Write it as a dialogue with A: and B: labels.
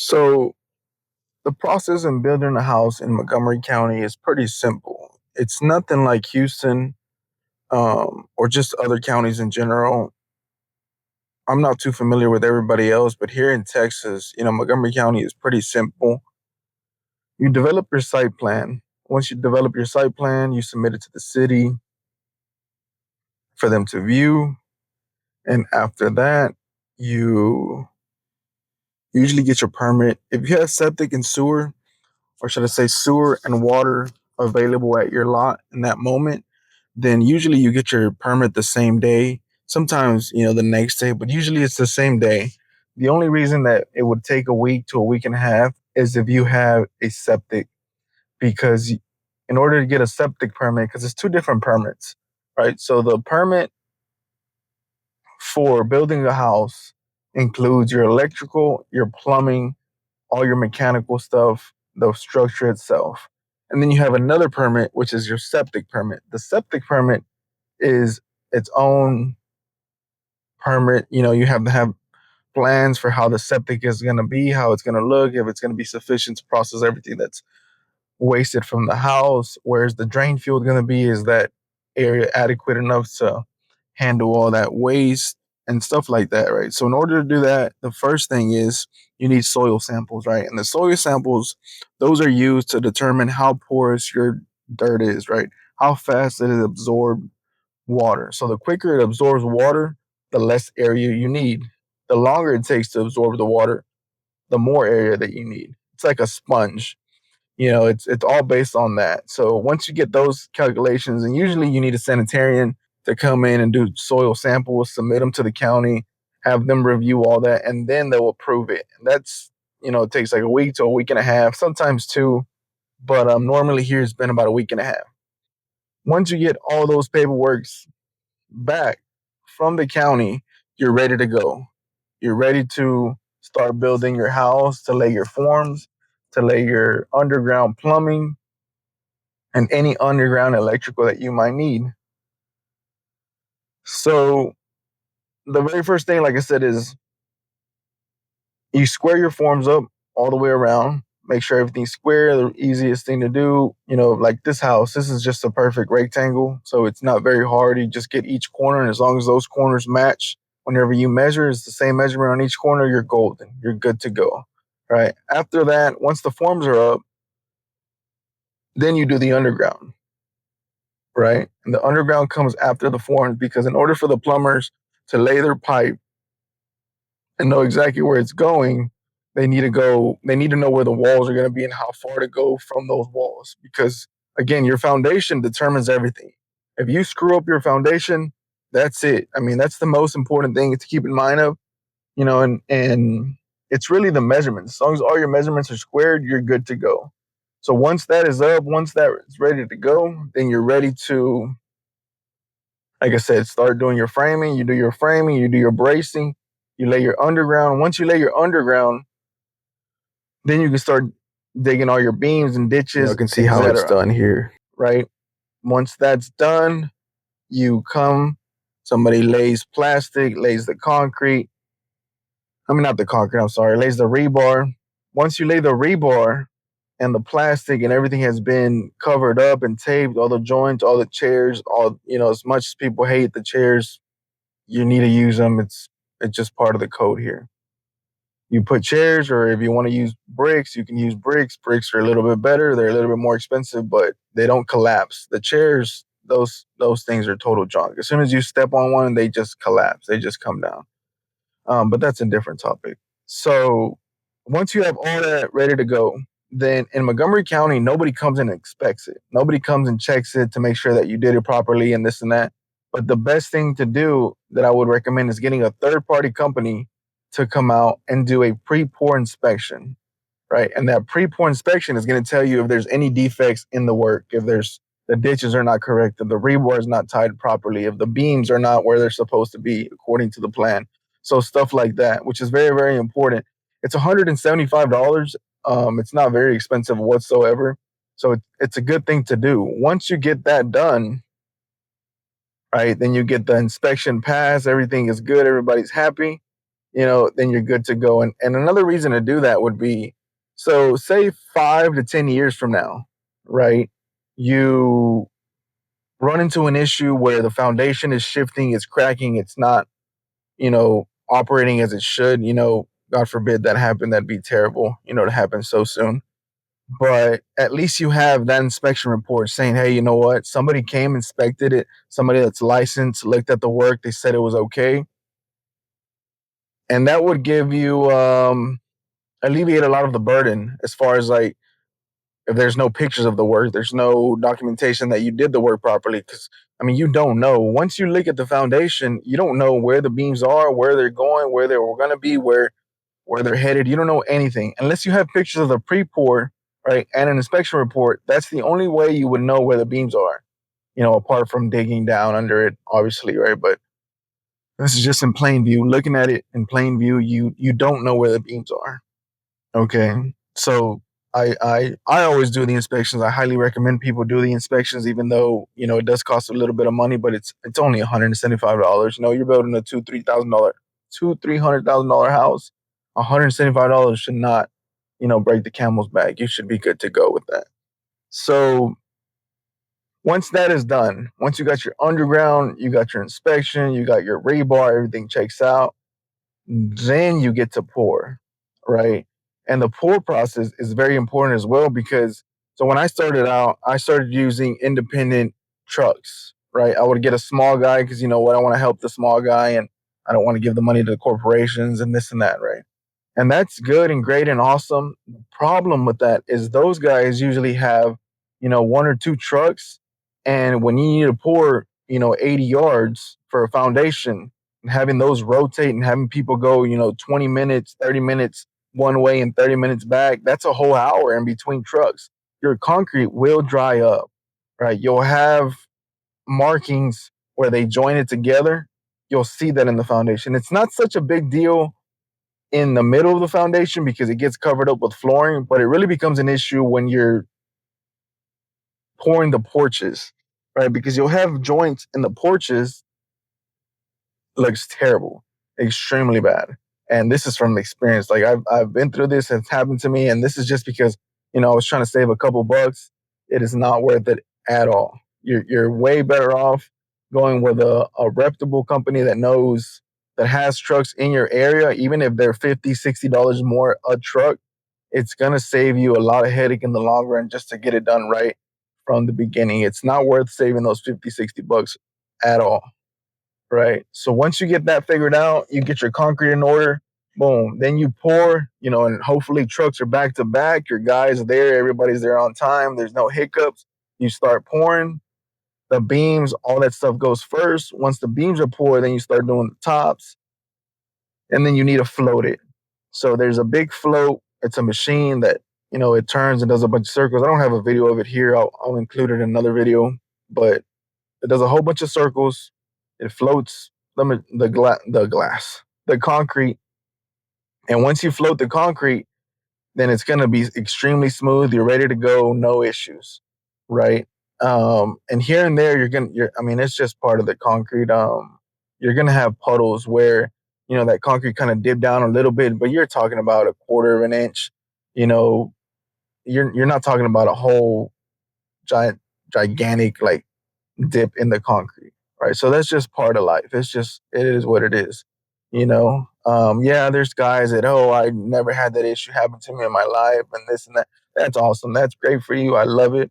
A: So the process in building a house in Montgomery County is pretty simple. It's nothing like Houston or just other counties in general. I'm not too familiar with everybody else, but here in Texas, Montgomery County is pretty simple. You develop your site plan. Once you develop your site plan, you submit it to the city for them to view. And after that, you usually get your permit. If you have septic and sewer, or should I say sewer and water available at your lot in that moment, then usually you get your permit the same day. Sometimes, the next day, but usually it's the same day. The only reason that it would take a week to a week and a half is if you have a septic, because in order to get a septic permit, because it's two different permits, right? So the permit for building a house includes your electrical, your plumbing, all your mechanical stuff, the structure itself. And then you have another permit, which is your septic permit. The septic permit is its own permit. You have to have plans for how the septic is going to be, how it's going to look, if it's going to be sufficient to process everything that's wasted from the house. Where's the drain field going to be? Is that area adequate enough to handle all that waste and stuff like that, right? So in order to do that, the first thing is you need soil samples, right? And the soil samples, those are used to determine how porous your dirt is, right? How fast it absorbs water. So the quicker it absorbs water, the less area you need. The longer it takes to absorb the water, the more area that you need. It's like a sponge. It's all based on that. So once you get those calculations, and usually you need a sanitarian to come in and do soil samples, submit them to the county, have them review all that, and then they'll approve it. And that's, it takes like a week to a week and a half, sometimes two, but normally here it's been about a week and a half. Once you get all those paperworks back from the county, you're ready to go. You're ready to start building your house, to lay your forms, to lay your underground plumbing, and any underground electrical that you might need. So the very first thing, like I said, is you square your forms up all the way around. Make sure everything's square. The easiest thing to do, like this house, this is just a perfect rectangle. So it's not very hard. You just get each corner. And as long as those corners match, whenever you measure, it's the same measurement on each corner, you're golden. You're good to go. Right. After that, once the forms are up, then you do the underground. Right. And the underground comes after the forms, because in order for the plumbers to lay their pipe and know exactly where it's going, they need to know where the walls are going to be and how far to go from those walls. Because again, your foundation determines everything. If you screw up your foundation, that's it. I mean, that's the most important thing to keep in mind of, and it's really the measurements. As long as all your measurements are squared, you're good to go. So once that is up, once that is ready to go, then you're ready to, like I said, start doing your framing. You do your framing, you do your bracing, you lay your underground. Once you lay your underground, then you can start digging all your beams and ditches. You can see how it's done here, right? Once that's done, somebody lays plastic, lays the concrete. I mean, not the concrete, I'm sorry, lays the rebar. Once you lay the rebar and the plastic and everything has been covered up and taped, all the joints, all the chairs, as much as people hate the chairs, you need to use them. It's just part of the code here. You put chairs, or if you want to use bricks, you can use bricks. Bricks are a little bit better. They're a little bit more expensive, but they don't collapse. The chairs, those things are total junk. As soon as you step on one, they just collapse. They just come down. But that's a different topic. So once you have all that ready to go, then in Montgomery County, nobody comes and inspects it. Nobody comes and checks it to make sure that you did it properly and this and that. But the best thing to do that I would recommend is getting a third-party company to come out and do a pre-pour inspection, right? And that pre-pour inspection is going to tell you if there's any defects in the work, if the ditches are not correct, if the rebar is not tied properly, if the beams are not where they're supposed to be according to the plan. So stuff like that, which is very, very important. It's $175. It's not very expensive whatsoever. So it's a good thing to do. Once you get that done, right, then you get the inspection pass. Everything is good. Everybody's happy. then you're good to go. And another reason to do that would be, so say 5 to 10 years from now, right? You run into an issue where the foundation is shifting, it's cracking, it's not, operating as it should. God forbid that happen. That'd be terrible, to happen so soon. But at least you have that inspection report saying, hey, you know what? Somebody came, inspected it, somebody that's licensed, looked at the work, they said it was okay. And that would give you, alleviate a lot of the burden as far as like, if there's no pictures of the work, there's no documentation that you did the work properly. Because, I mean, you don't know. Once you look at the foundation, you don't know where the beams are, where they're going, where they were going to be, where they're headed. You don't know anything unless you have pictures of the pre-pour, right, and an inspection report. That's the only way you would know where the beams are, apart from digging down under it, obviously, right? But this is just in plain view. Looking at it in plain view, you don't know where the beams are. Okay, so I always do the inspections. I highly recommend people do the inspections, even though it does cost a little bit of money, but it's only $175. You're building a $200,000 house. $175 should not break the camel's back. You should be good to go with that. So once that is done, once you got your underground, you got your inspection, you got your rebar, everything checks out, then you get to pour, right? And the pour process is very important as well because, so when I started out, I started using independent trucks, right? I would get a small guy because, you know what, I want to help the small guy and I don't want to give the money to the corporations and this and that, right? And that's good and great and awesome. The problem with that is those guys usually have, one or two trucks. And when you need to pour, 80 yards for a foundation, and having those rotate and having people go, 20 minutes, 30 minutes one way and 30 minutes back, that's a whole hour in between trucks. Your concrete will dry up, right? You'll have markings where they join it together. You'll see that in the foundation. It's not such a big deal in the middle of the foundation because it gets covered up with flooring, but it really becomes an issue when you're pouring the porches, right? Because you'll have joints in the porches, looks terrible, extremely bad. And this is from experience. Like I've been through this, it's happened to me, and this is just because I was trying to save a couple bucks. It is not worth it at all. You're way better off going with a reputable company that has trucks in your area, even if they're $50, $60 more a truck. It's gonna save you a lot of headache in the long run just to get it done right from the beginning. It's not worth saving those 50, $60 at all. Right. So once you get that figured out, you get your concrete in order, boom, then you pour, and hopefully trucks are back to back. Your guys are there, everybody's there on time, there's no hiccups. You start pouring the beams, all that stuff goes first. Once the beams are poured, then you start doing the tops, and then you need to float it. So there's a big float. It's a machine that, it turns and does a bunch of circles. I don't have a video of it here. I'll include it in another video, but it does a whole bunch of circles. It floats the concrete. And once you float the concrete, then it's going to be extremely smooth. You're ready to go. No issues. Right. And here and there, I mean, it's just part of the concrete. You're going to have puddles where, that concrete kind of dip down a little bit, but you're talking about a quarter of an inch, you know, you're not talking about a whole gigantic like dip in the concrete, right? So that's just part of life. It is what it is, yeah, there's guys that, oh, I never had that issue happen to me in my life and this and that. That's awesome. That's great for you. I love it.